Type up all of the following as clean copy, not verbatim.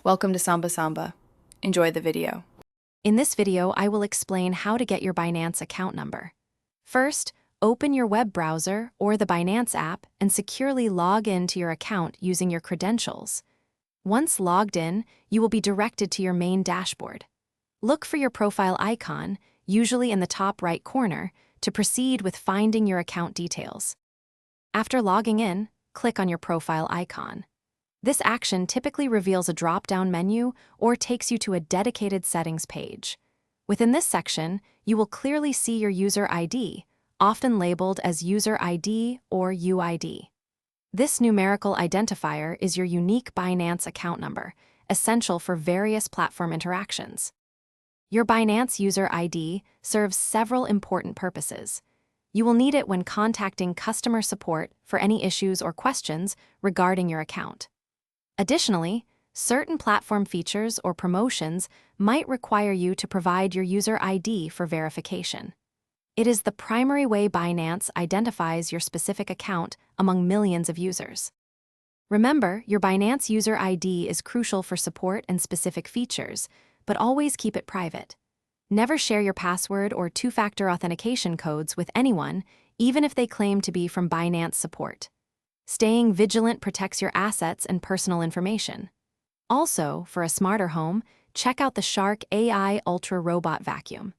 Welcome to Samba Samba. Enjoy the video. In this video, I will explain how to get your Binance account number. First, open your web browser or the Binance app and securely log in to your account using your credentials. Once logged in, you will be directed to your main dashboard. Look for your profile icon, usually in the top right corner, to proceed with finding your account details. After logging in, click on your profile icon. This action typically reveals a drop-down menu or takes you to a dedicated settings page. Within this section, you will clearly see your user ID, often labeled as user ID or UID. This numerical identifier is your unique Binance account number, essential for various platform interactions. Your Binance user ID serves several important purposes. You will need it when contacting customer support for any issues or questions regarding your account. Additionally, certain platform features or promotions might require you to provide your user ID for verification. It is the primary way Binance identifies your specific account among millions of users. Remember, your Binance user ID is crucial for support and specific features, but always keep it private. Never share your password or two-factor authentication codes with anyone, even if they claim to be from Binance support. Staying vigilant protects your assets and personal information. Also, for a smarter home, check out the Shark AI Ultra Robot Vacuum.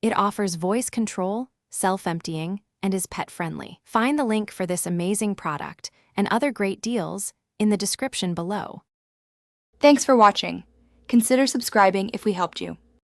It offers voice control, self-emptying, and is pet-friendly. Find the link for this amazing product and other great deals in the description below. Thanks for watching. Consider subscribing if we helped you.